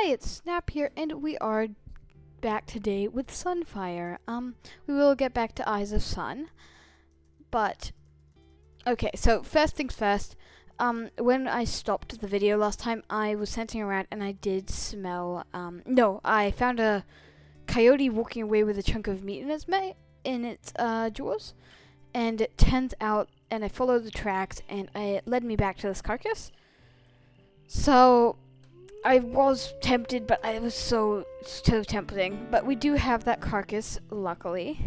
Hi, it's Snap here, and we are back today with Sunfire. We will get back to Eyes of Sun, but okay. So first things first. When I stopped the video last time, I was sensing around, and I did smell. No, I found a coyote walking away with a chunk of meat in its jaws, and it turns out, and I followed the tracks, and it led me back to this carcass. So I was tempted, but it was so tempting. But we do have that carcass, luckily.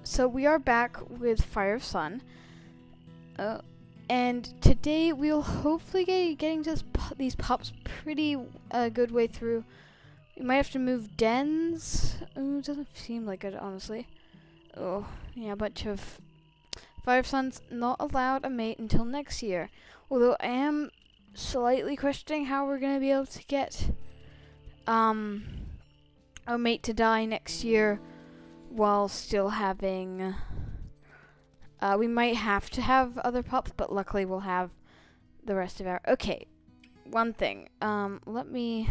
So we are back with Fire of Sun. And today we'll hopefully getting to these pups pretty good way through. We might have to move dens. Ooh, doesn't seem like it, honestly. Oh, yeah, a bunch of Fire of Sun's not allowed a mate until next year. Although I am slightly questioning how we're going to be able to get a mate to die next year while still having we might have to have other pups, but luckily we'll have the rest of our one thing. Let me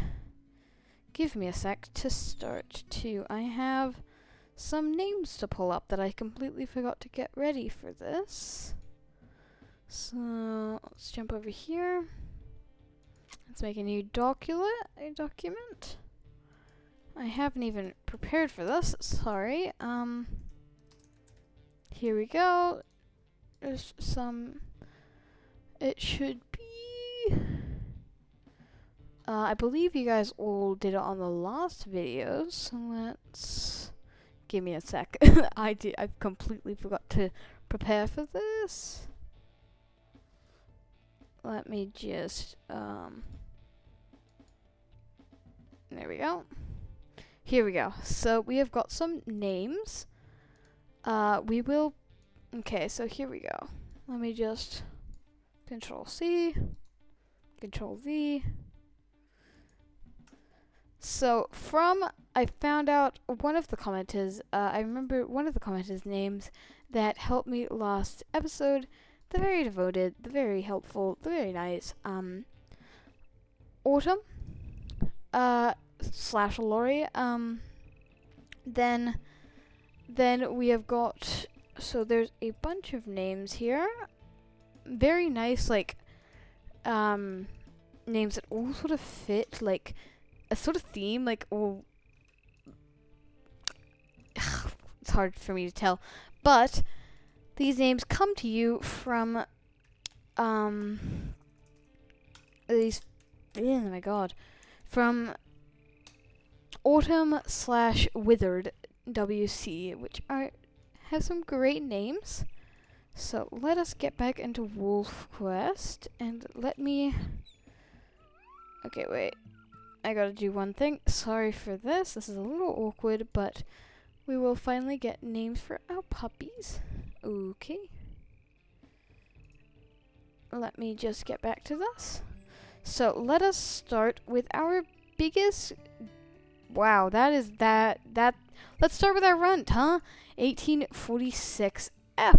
give me a sec to start too. I have some names to pull up that I completely forgot to get ready for this. So let's jump over here. Let's make a new document. I haven't even prepared for this. Sorry. Here we go. There's some. It should be. I believe you guys all did it on the last video, so let's. Give me a sec. I've completely forgot to prepare for this. Let me just, there we go. Here we go. So we have got some names. Okay, so here we go. Let me just Control-C, Control-V. So I found out one of the commenters, I remember one of the commenters' names that helped me last episode. The very devoted, the very helpful, the very nice, Autumn, / Lori, then we have got, so there's a bunch of names here, very nice, like, names that all sort of fit, like, a sort of theme, like, all, it's hard for me to tell, but these names come to you from, oh my god, from Autumn / Withered WC, which have some great names. So let us get back into Wolf Quest, and okay, wait, I gotta do one thing. Sorry for this. This is a little awkward, but we will finally get names for our puppies. Okay. Let me just get back to this. So let us start with our biggest. Wow, let's start with our runt, huh? 1846F.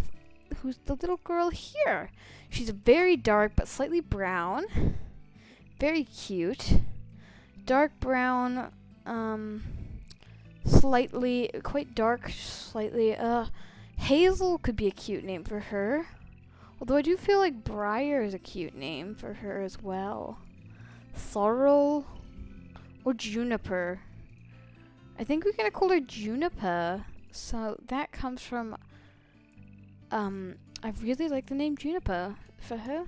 Who's the little girl here? She's very dark but slightly brown. Very cute. Dark brown, slightly, quite dark, slightly, Hazel could be a cute name for her. Although I do feel like Briar is a cute name for her as well. Thorol or Juniper. I think we're gonna call her Juniper. So that comes from, I really like the name Juniper for her.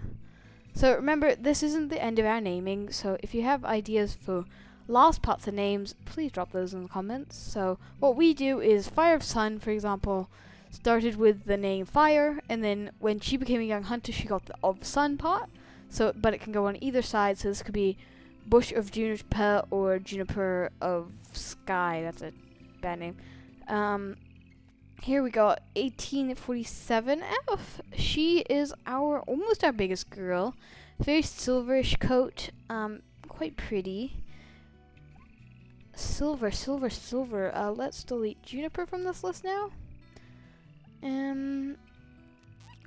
So remember, this isn't the end of our naming, so if you have ideas for last parts of names, please drop those in the comments. So what we do is Fire of Sun, for example, started with the name Fire, and then when she became a young hunter, she got the of Sun part. So, but it can go on either side, so this could be Bush of Juniper or Juniper of Sky. That's a bad name. Here we go, 1847F. She is almost our biggest girl. Very silverish coat, quite pretty. Silver. Let's delete Juniper from this list now.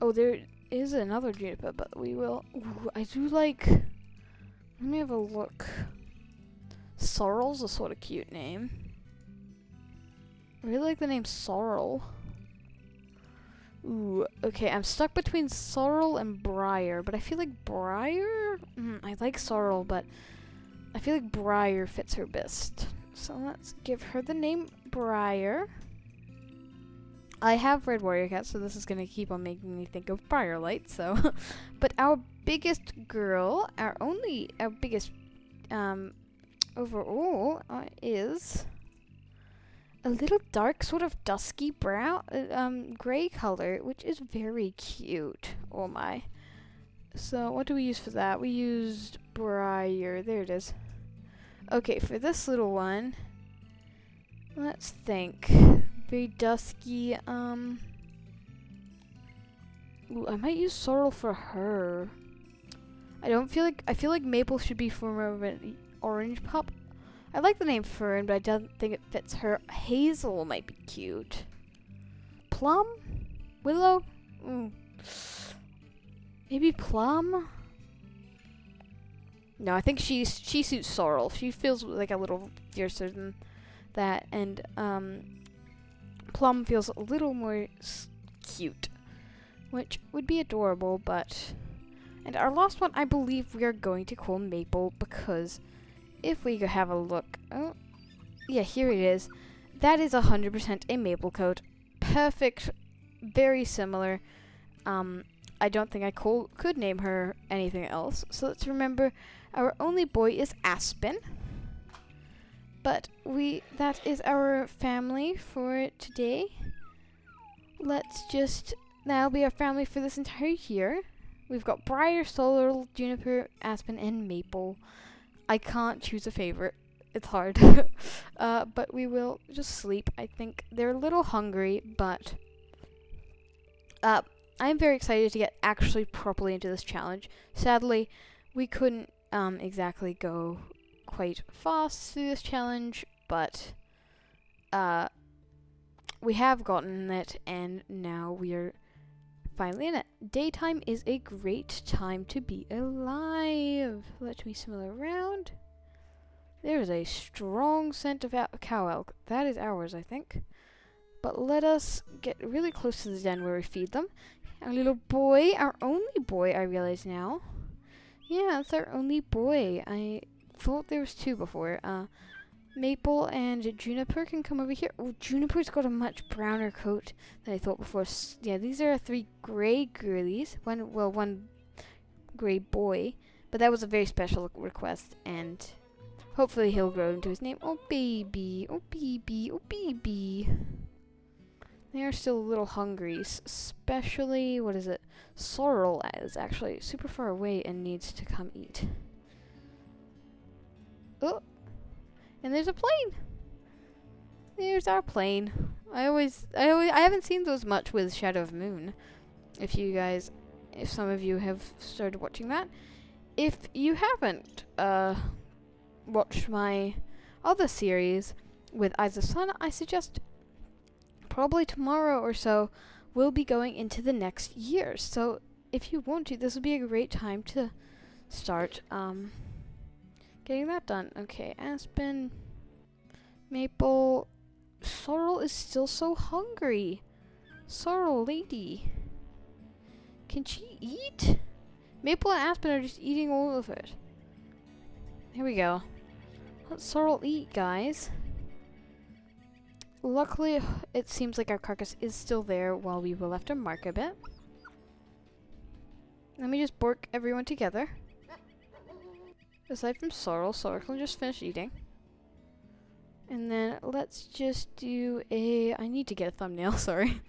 Oh, there is another Juniper, but we will. Ooh, I do like. Let me have a look. Sorrel's a sort of cute name. I really like the name Sorrel. Ooh, okay, I'm stuck between Sorrel and Briar, but I feel like Briar? I like Sorrel, but I feel like Briar fits her best. So let's give her the name Briar. I have Red Warrior Cat, so this is going to keep on making me think of Briarlight, so. But our biggest girl, our biggest, overall, is a little dark, sort of dusky brown, gray color, which is very cute. Oh my. So what do we use for that? We used Briar. There it is. Okay, for this little one, let's think. Very dusky. Ooh, I might use Sorrel for her. I feel like Maple should be for more of an orange pup. I like the name Fern, but I don't think it fits her. Hazel might be cute. Plum? Willow? Maybe Plum? No, I think she suits Sorrel. She feels like a little fiercer than that, and Plum feels a little more cute, which would be adorable, but. And our last one, I believe we are going to call Maple, because if we have a look, oh, yeah, here it is. That is 100% a Maple coat. Perfect, very similar. I don't think I could name her anything else. So let's remember, our only boy is Aspen. But that is our family for today. That'll be our family for this entire year. We've got Briar, Sorrel, Juniper, Aspen, and Maple. I can't choose a favorite. It's hard. But we will just sleep. I think they're a little hungry, but I'm very excited to get actually properly into this challenge. Sadly, we couldn't exactly go quite fast through this challenge, but we have gotten it, and now we are finally in it. Daytime is a great time to be alive. Let me smell around. There is a strong scent of cow elk. That is ours, I think. But let us get really close to the den where we feed them. Our little boy, our only boy, I realize now. Yeah, it's our only boy. I thought there was two before. Maple and Juniper can come over here. Oh, Juniper's got a much browner coat than I thought before. Yeah, these are 3 gray girlies. One gray boy. But that was a very special request, and hopefully he'll grow into his name. Oh, baby. Oh, baby. Oh, baby. They are still a little hungry, especially, what is it? Sorrel is actually super far away and needs to come eat. Oh, and there's a plane. There's our plane. I haven't seen those much with Shadow of Moon. If some of you have started watching that. If you haven't watched my other series with Eyes of Sun, I suggest probably tomorrow or so we'll be going into the next year. So if you want to, this will be a great time to start getting that done. Okay, Aspen, Maple, Sorrel is still so hungry. Sorrel lady, can she eat? Maple and Aspen are just eating all of it. Here we go. Let Sorrel eat, guys. Luckily, it seems like our carcass is still there while we will have to mark a bit. Let me just bork everyone together. Aside from Sorrel, Sorrel can just finish eating. And then let's just do I need to get a thumbnail, sorry.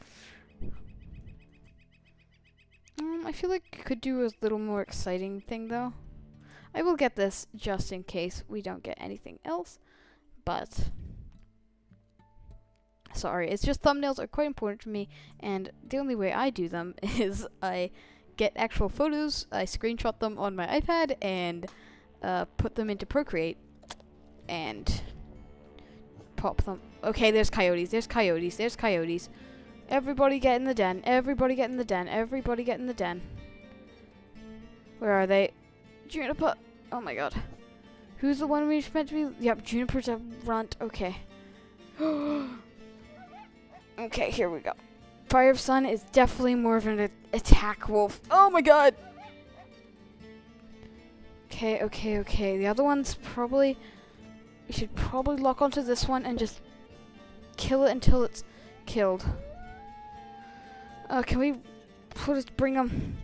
I feel like I could do a little more exciting thing though. I will get this just in case we don't get anything else, but sorry, it's just thumbnails are quite important to me, and the only way I do them is I get actual photos, I screenshot them on my iPad, and put them into Procreate, and pop them. Okay, there's coyotes, there's coyotes, there's coyotes. Everybody get in the den, everybody get in the den, everybody get in the den. Where are they? Juniper! Oh my god. Who's the one we're meant to be? Yep, Juniper's a runt. Okay. Okay, here we go. Fire of Sun is definitely more of an attack wolf. Oh my god! Okay. The other one's probably... We should probably lock onto this one and just kill it until it's killed. Can we please bring them?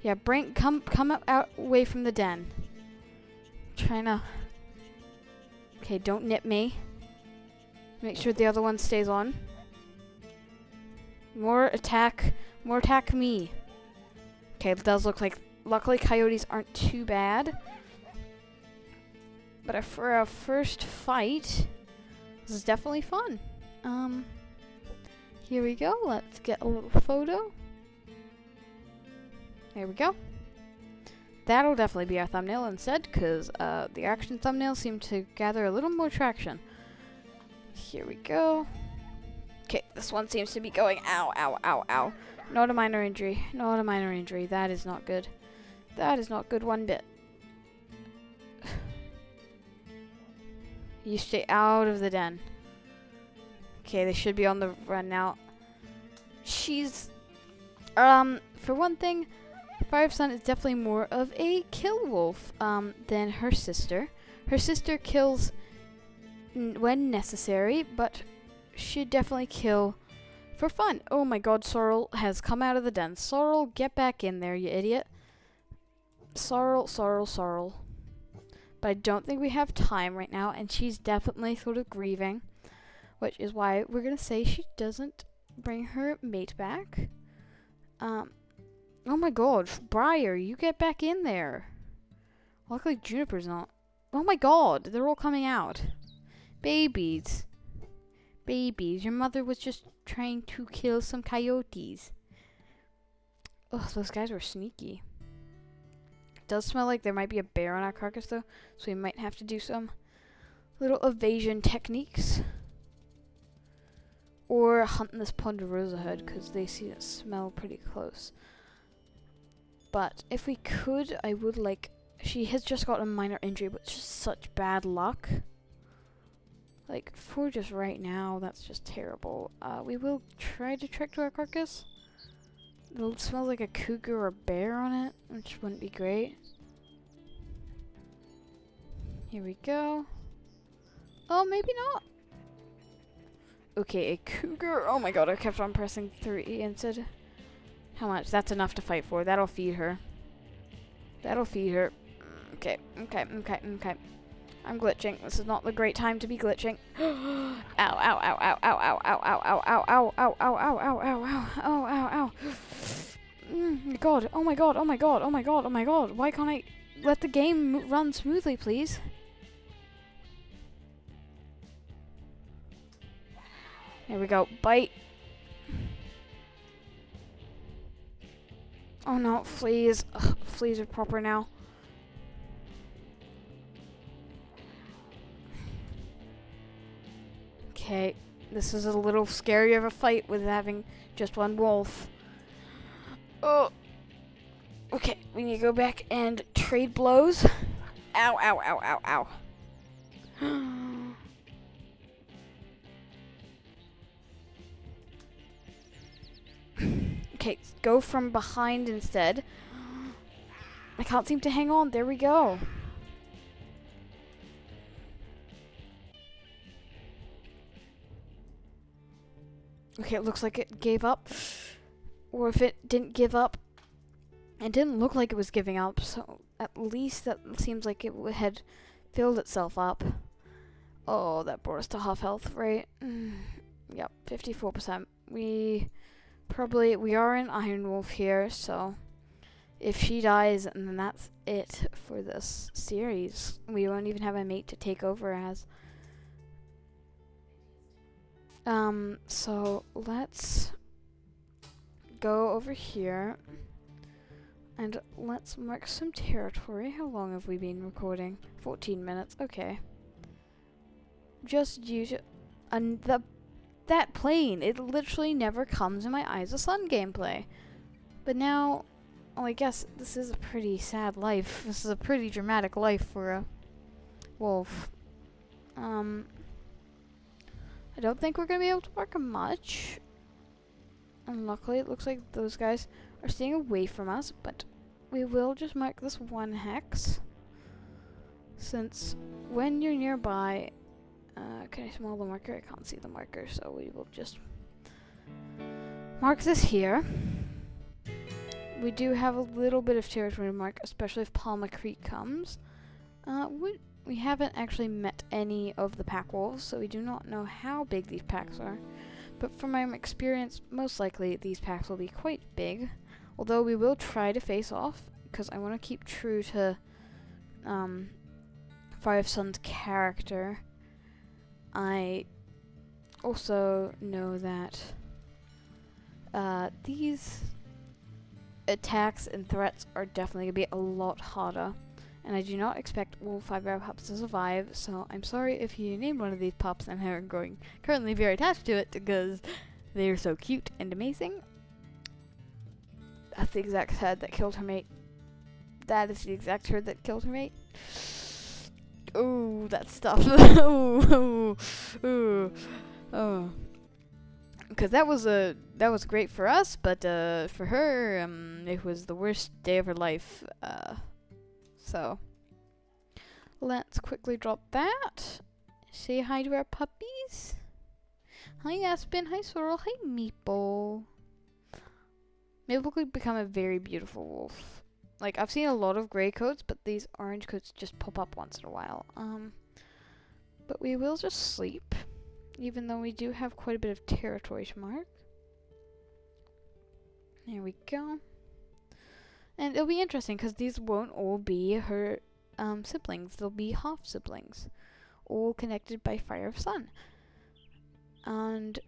Yeah, come out away from the den. Trying to... Okay, don't nip me. Make sure the other one stays on. More attack me. Okay, it does look like... Luckily, coyotes aren't too bad. But for our first fight, this is definitely fun. Here we go. Let's get a little photo. There we go. That'll definitely be our thumbnail instead, because the action thumbnails seem to gather a little more traction. Here we go. Okay, this one seems to be going, ow. Not a minor injury. That is not good. That is not good one bit. You stay out of the den. Okay, they should be on the run now. She's, for one thing, Fire of Sun is definitely more of a kill wolf, than her sister. Her sister kills when necessary, but should definitely kill for fun. Oh my god, Sorrel has come out of the den. Sorrel, get back in there, you idiot. Sorrel. But I don't think we have time right now, and she's definitely sort of grieving, which is why we're gonna say she doesn't bring her mate back. Oh my god, Briar, you get back in there. Luckily Juniper's not. Oh my god, they're all coming out. Babies, your mother was just trying to kill some coyotes. Ugh, those guys were sneaky. It does smell like there might be a bear on our carcass though, so we might have to do some little evasion techniques. Or hunt this Ponderosa head, because they smell pretty close. But if we could, I would like... She has just got a minor injury, but just such bad luck. Like, for just right now, that's just terrible. We will try to trek to our carcass. It smells like a cougar or a bear on it, which wouldn't be great. Here we go. Oh, maybe not. Okay, a cougar. Oh my god, I kept on pressing 3 instead. How much? That's enough to fight for. That'll feed her. Okay. I'm glitching. This is not the great time to be glitching. Ow. God. Oh my god. Why can't I let the game run smoothly, please? There we go. Bite. Oh no, fleas. Ugh, fleas are proper now. Okay, this is a little scary of a fight with having just one wolf. Oh. Okay, we need to go back and trade blows. Ow. Okay, go from behind instead. I can't seem to hang on. There we go. Okay, it looks like it gave up. Or if it didn't give up, it didn't look like it was giving up, so at least that seems like it had filled itself up. Oh, that brought us to half health, right? Yep, 54%. We are in Iron Wolf here, so if she dies, and then that's it for this series. We won't even have a mate to take over as. So let's go over here and let's mark some territory. How long have we been recording? 14 minutes. Okay. Just use it. And that plane, it literally never comes in my Eyes of Sun gameplay. But now, well, I guess this is a pretty sad life. This is a pretty dramatic life for a wolf. I don't think we're gonna be able to mark much. And luckily, it looks like those guys are staying away from us, but we will just mark this one hex. Since when you're nearby, can I smell the marker? I can't see the marker, so we will just mark this here. We do have a little bit of territory to mark, especially if Palma Creek comes. We haven't actually met any of the pack wolves, so we do not know how big these packs are. But from my experience, most likely these packs will be quite big. Although we will try to face off, because I want to keep true to Fire of Sun's character. I also know that these attacks and threats are definitely going to be a lot harder. And I do not expect all 5-hour pups to survive, so I'm sorry if you named one of these pups and are currently very attached to it because they are so cute and amazing. That's the exact herd that killed her mate. That is the exact herd that killed her mate. Oh, that stuff. Oh. Because that was great for us, but for her, it was the worst day of her life. So let's quickly drop that. Say hi to our puppies. Hi Aspen, hi Sorrel, hi Meeple. Meeple could become a very beautiful wolf. Like, I've seen a lot of grey coats, but these orange coats just pop up once in a while. But we will just sleep, even though we do have quite a bit of territory to mark. There we go. And it'll be interesting, because these won't all be her siblings. They'll be half-siblings, all connected by Fire of Sun. And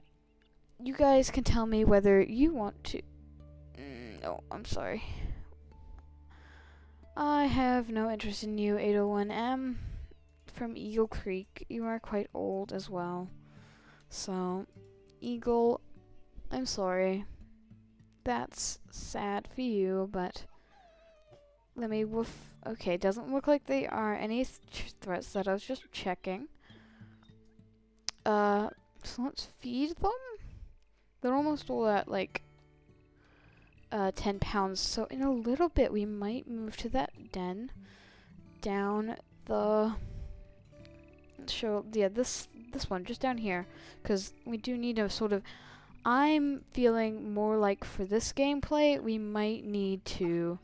you guys can tell me whether you want to... no, I'm sorry. I have no interest in you, 801M. From Eagle Creek. You are quite old as well. So, Eagle, I'm sorry. That's sad for you, but... let me woof. Okay, doesn't look like they are any threats that I was just checking. So let's feed them. They're almost all at like 10 pounds. So in a little bit we might move to that den down the this one just down here, because we do need a sort of... I'm feeling more like for this gameplay we might need to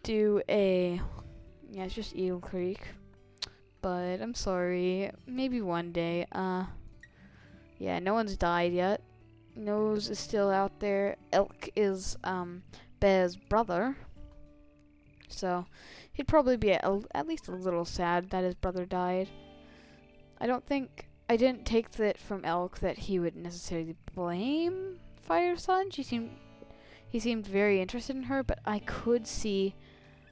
do a... yeah, it's just Eagle Creek. But I'm sorry. Maybe one day. Yeah, no one's died yet. Nose is still out there. Elk is Bear's brother. So he'd probably be at least a little sad that his brother died. I didn't take that from Elk that he would necessarily blame Fire Sun. He seemed very interested in her, but I could see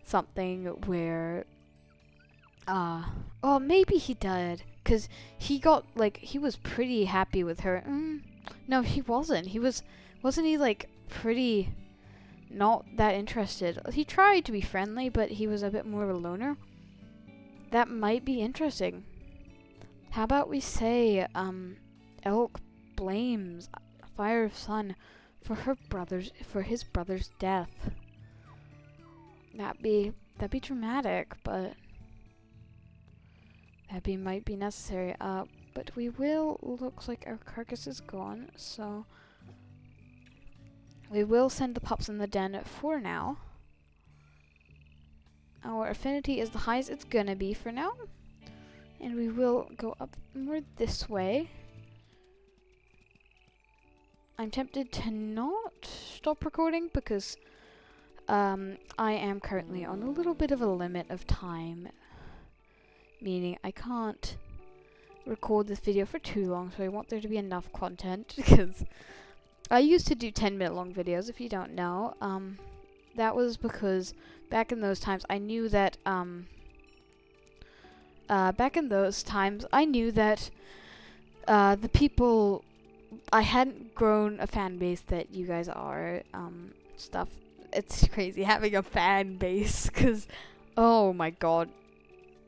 something where oh, maybe he did, because he got, like, he was pretty happy with her. No, he wasn't. Wasn't he, like, pretty not that interested? He tried to be friendly, but he was a bit more of a loner. That might be interesting. How about we say, Elk blames Fire of Sun for his brother's death. That'd be dramatic, but might be necessary. But we will... looks like our carcass is gone, so we will send the pups in the den for now. Our affinity is the highest it's gonna be for now. And we will go up more this way. I'm tempted to not stop recording because I am currently on a little bit of a limit of time. Meaning I can't record this video for too long, so I want there to be enough content, because I used to do 10-minute long videos, if you don't know. That was because back in those times I knew that the people... I hadn't grown a fan base that you guys are, stuff. It's crazy having a fan base, because, oh my god.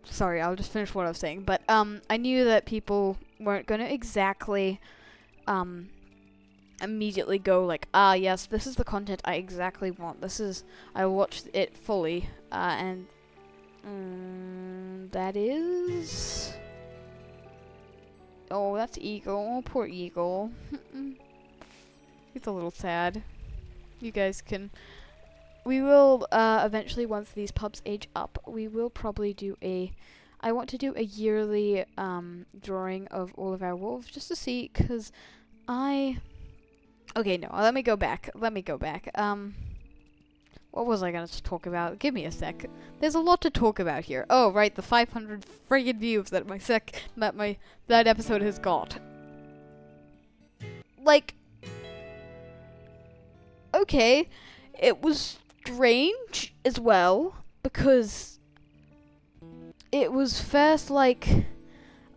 sorry, I'll just finish what I was saying. But I knew that people weren't going to exactly immediately go like, ah, yes, this is the content I exactly want. I watched it fully, and that is... Oh, that's Eagle. Oh, poor Eagle. It's a little sad. You guys can... We will, eventually, once these pups age up, we will probably do I want to do a yearly, drawing of all of our wolves, just to see, because okay, no, let me go back. What was I gonna talk about? Give me a sec. There's a lot to talk about here. Oh, right, the 500 friggin' views that that episode has got. Like, okay, it was strange as well, because it was first like,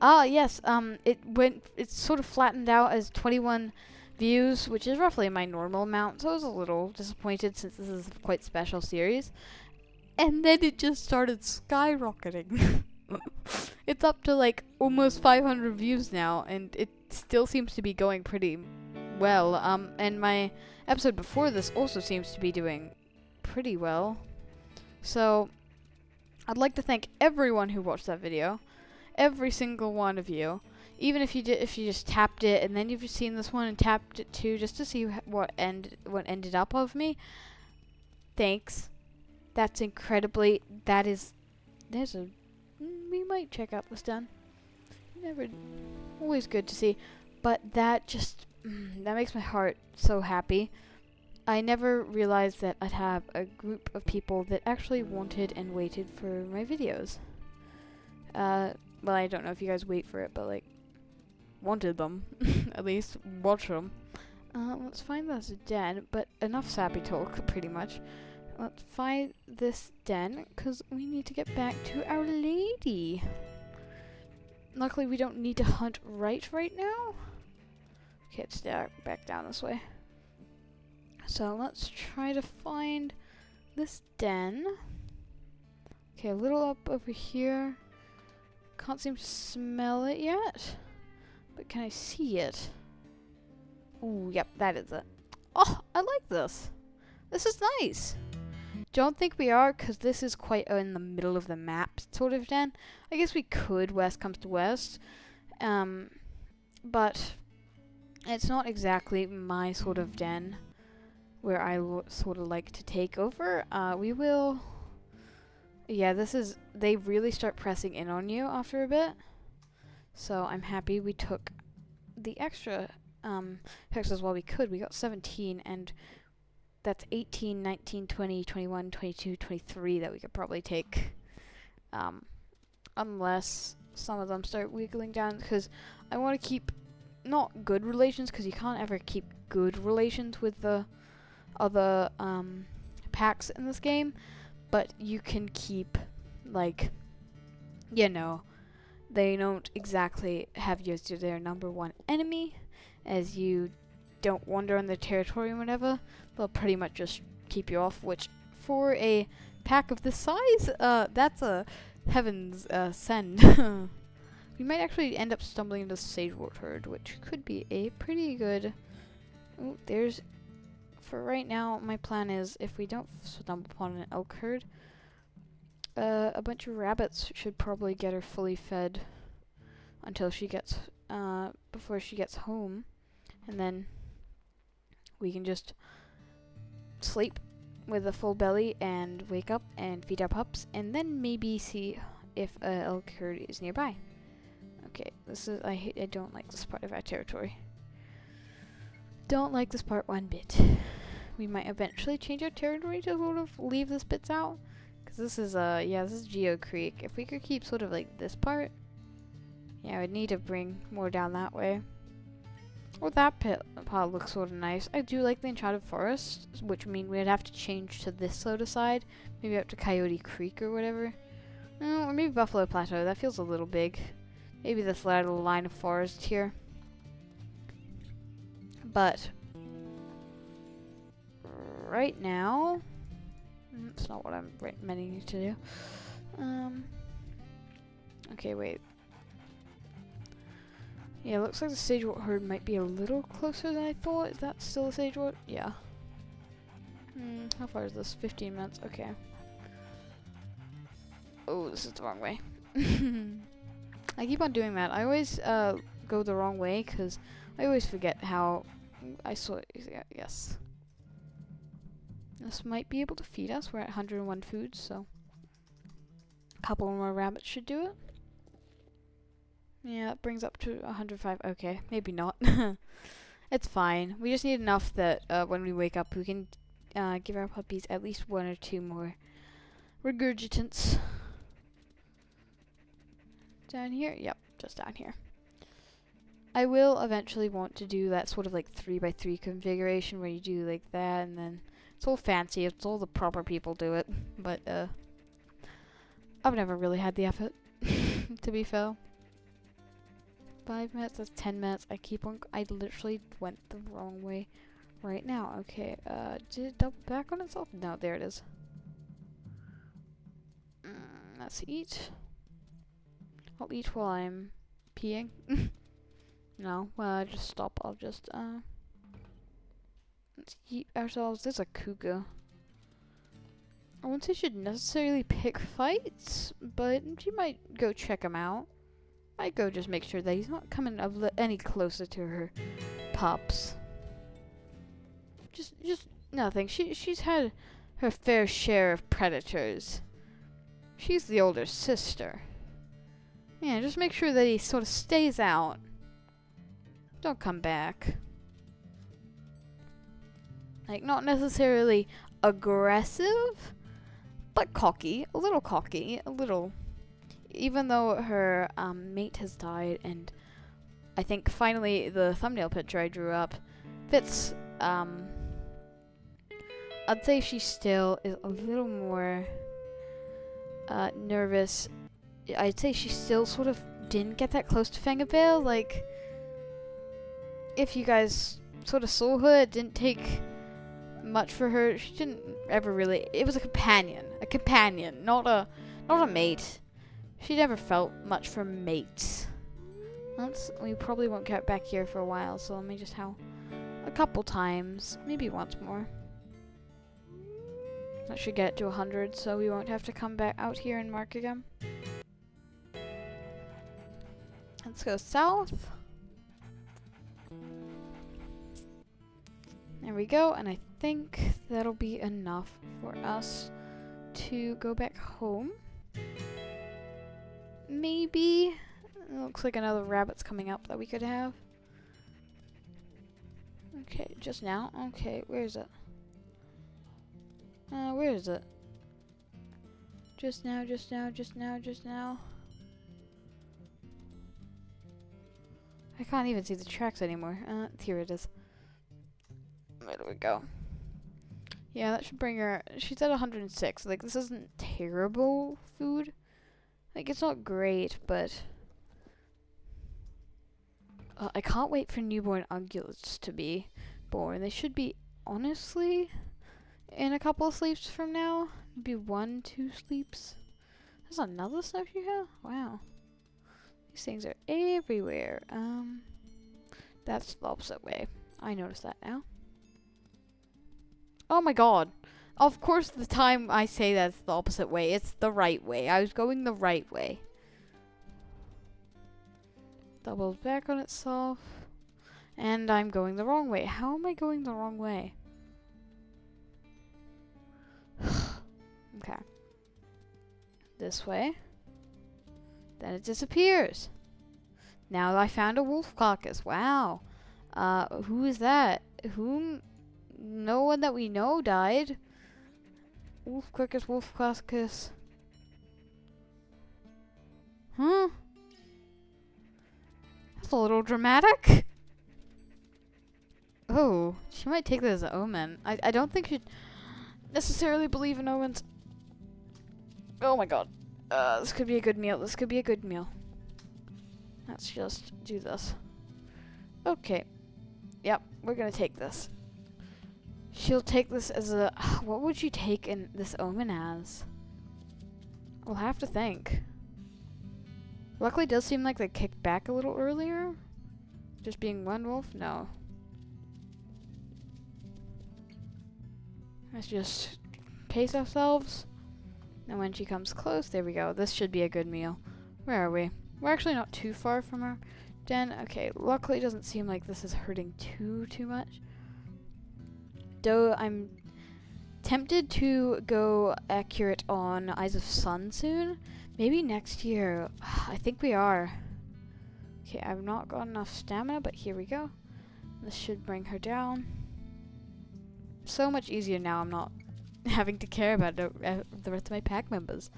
yes, it sort of flattened out as 21 views, which is roughly my normal amount, so I was a little disappointed since this is a quite special series. And then it just started skyrocketing. It's up to like almost 500 views now, and it still seems to be going pretty well. And my episode before this also seems to be doing pretty well. So I'd like to thank everyone who watched that video. Every single one of you. Even if you just tapped it and then you've seen this one and tapped it too, just to see what ended up of me. Thanks. That's incredibly. We might check out this den. Always good to see, but that makes my heart so happy. I never realized that I'd have a group of people that actually wanted and waited for my videos. Well, I don't know if you guys wait for it, but like, wanted them. At least watch them. Let's find this den, but enough sappy talk, pretty much. Let's find this den, because we need to get back to our lady. Luckily, we don't need to hunt right now. Okay, it's back down this way. So let's try to find this den. Okay, a little up over here. Can't seem to smell it yet. But can I see it? Ooh, yep, that is it. Oh, I like this. This is nice. Don't think we are, because this is quite in the middle of the map sort of den. I guess we could west comes to west. But it's not exactly my sort of den where I sort of like to take over. We will... Yeah, they really start pressing in on you after a bit. So I'm happy we took the extra hexes while we could. We got 17, and that's 18, 19, 20, 21, 22, 23 that we could probably take. Unless some of them start wiggling down, because I want to keep not good relations, because you can't ever keep good relations with the other packs in this game, but you can keep, like, you know, they don't exactly have you as their number one enemy, as you don't wander on their territory or whatever. They'll pretty much just keep you off, which for a pack of this size, that's a heaven's send. We might actually end up stumbling into the Sagewort herd, which could be a pretty good... Ooh, there's... For right now, my plan is, if we don't stumble upon an elk herd, a bunch of rabbits should probably get her fully fed until she gets, before she gets home. And then we can just sleep with a full belly and wake up and feed our pups, and then maybe see if an elk herd is nearby. Okay, I don't like this part of our territory. Don't like this part one bit. We might eventually change our territory to sort of leave this bits out. Because this is, this is Geo Creek. If we could keep sort of like this part, yeah, we'd need to bring more down that way. Well, that part looks sort of nice. I do like the Enchanted Forest, which means we'd have to change to this sort of side. Maybe up to Coyote Creek or whatever. Or maybe Buffalo Plateau. That feels a little big. Maybe this little line of forest here. But right now, it's not what I'm meaning to do. Okay, wait. Yeah, looks like the sage-wort herd might be a little closer than I thought. Is that still a sage-wort? Yeah. How far is this? 15 minutes. Okay. Oh, this is the wrong way. I keep on doing that. I always go the wrong way because I always forget how I saw it. Yes. This might be able to feed us. We're at 101 foods, so a couple more rabbits should do it. Yeah, it brings up to 105. Okay, maybe not. It's fine. We just need enough that when we wake up, we can give our puppies at least 1 or 2 more regurgitants. Down here? Yep, just down here. I will eventually want to do that sort of like 3x3 configuration where you do like that, and then it's all fancy. It's all the proper people do it, but I've never really had the effort to be fair. 5 minutes, that's 10 minutes. I literally went the wrong way right now. Okay, did it double back on itself? No, there it is. Let's eat. I'll eat while I'm peeing. No, well, just stop. I'll just, let's eat ourselves. There's a cougar. I wouldn't say you should necessarily pick fights, but you might go check him out. Might go just make sure that he's not coming any closer to her pups. Just nothing. She's had her fair share of predators. She's the older sister. Yeah, just make sure that he sort of stays out. Don't come back. Like, not necessarily aggressive, but cocky. A little cocky. A little. Even though her mate has died, and I think finally the thumbnail picture I drew up fits, I'd say she still is a little more nervous. I'd say she still sort of didn't get that close to Fangavale. Like, if you guys sort of saw her, it didn't take much for her. She didn't ever really. It was a companion, not a mate. She never felt much for mates. We probably won't get back here for a while, so let me just howl a couple times, maybe once more. That should get to 100, so we won't have to come back out here and mark again. Let's go south. There we go, and I think that'll be enough for us to go back home. Maybe. It looks like another rabbit's coming up that we could have. Okay, just now. Okay, where is it? Where is it? Just now. I can't even see the tracks anymore. Here it is. Where do we go? Yeah, that should bring her. She's at 106. Like, this isn't terrible food. Like, it's not great, but I can't wait for newborn ungulates to be born. They should be, honestly, in a couple of sleeps from now. Maybe 1, 2 sleeps. There's another snowshoe here? Wow. These things are everywhere. That's the opposite way. I noticed that now. Oh my god. Of course, the time I say that's the opposite way, it's the right way. I was going the right way. Doubles back on itself. And I'm going the wrong way. How am I going the wrong way? Okay. This way. Then it disappears. Now I found a wolf carcass. Wow. Who is that? Whom? No one that we know died. Wolf carcass. Huh? That's a little dramatic. Oh, she might take that as an omen. I don't think she'd necessarily believe in omens. Oh my god. This could be a good meal. Let's just do this. Okay. Yep, we're gonna take this. She'll take this as a... What would you take in this omen as? We'll have to think. Luckily, it does seem like they kicked back a little earlier. Just being one wolf? No. Let's just pace ourselves. And when she comes close, there we go. This should be a good meal. Where are we? We're actually not too far from our den. Okay, luckily it doesn't seem like this is hurting too much. Though I'm tempted to go accurate on Eyes of Sun soon. Maybe next year. I think we are. Okay, I've not got enough stamina, but here we go. This should bring her down. So much easier now. I'm not having to care about the rest of my pack members.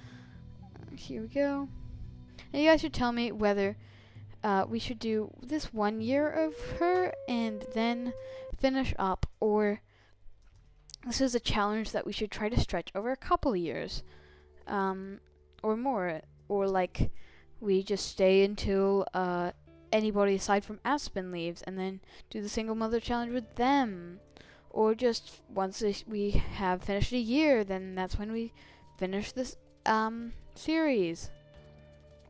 Here we go. And you guys should tell me whether we should do this 1 year of her and then finish up, or this is a challenge that we should try to stretch over a couple of years, or more, or like we just stay until anybody aside from Aspen leaves and then do the single mother challenge with them. Or just once we have finished a year, then that's when we finish this series.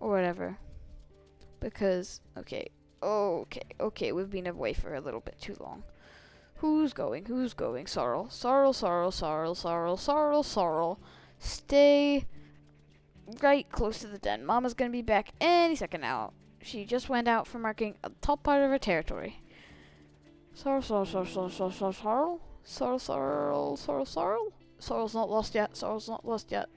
Or whatever. Because, okay, we've been away for a little bit too long. Who's going? Sorrel. Stay right close to the den. Mama's gonna be back any second now. She just went out for marking a top part of her territory. Sorrel. Sorrel's not lost yet.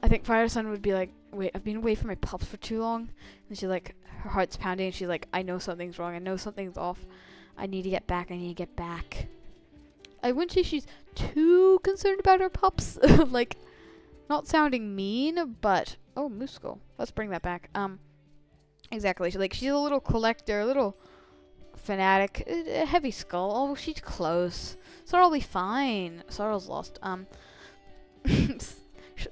I think Fire Sun would be like, wait, I've been away from my pups for too long. And she's like, her heart's pounding, and she's like, I know something's wrong. I know something's off. I need to get back. I wouldn't say she's too concerned about her pups. Like, not sounding mean, but, oh, moose skull. Let's bring that back. Exactly. She's a little collector, a little fanatic, a heavy skull. Oh, she's close. Sorrel will be fine. Sorrel's lost.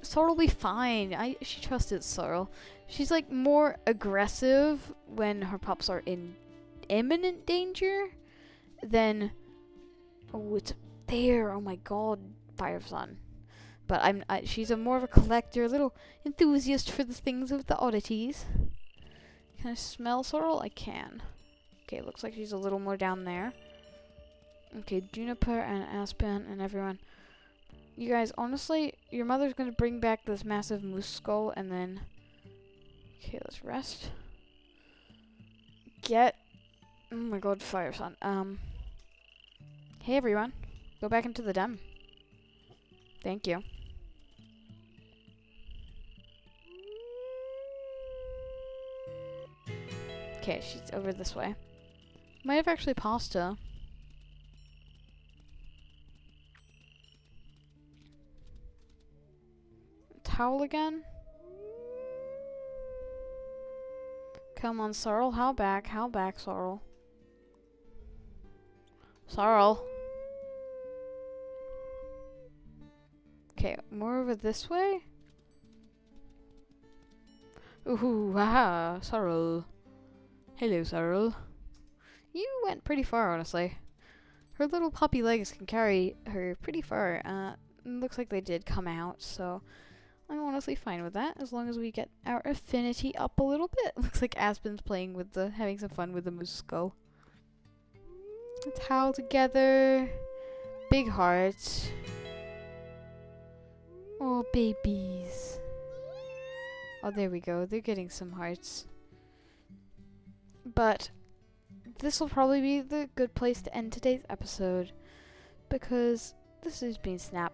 Sorrel will be fine. She trusted Sorrel. She's like more aggressive when her pups are in imminent danger than. Oh, it's there. Oh my God, Fire Sun. But she's more of a collector, a little enthusiast for the things of the oddities. Can I smell Sorrel? I can. Okay, looks like she's a little more down there. Okay, Juniper and Aspen and everyone. You guys, honestly, your mother's gonna bring back this massive moose skull and then... Okay, let's rest. Oh my God, Fire Sun. Hey everyone. Go back into the den. Thank you. Okay, she's over this way. Might have actually passed her. Towel again? Come on, Sorrel. How back, Sorrel. Sorrel. Okay, more over this way? Ooh, haha, Sorrel. Hello, Sorrel. You went pretty far, honestly. Her little puppy legs can carry her pretty far. Looks like they did come out, so I'm honestly fine with that, as long as we get our affinity up a little bit. Looks like Aspen's playing with having some fun with the moose skull. Let's howl together. Big hearts. Oh, babies. Oh, there we go. They're getting some hearts. But this will probably be the good place to end today's episode, because this has been Snap.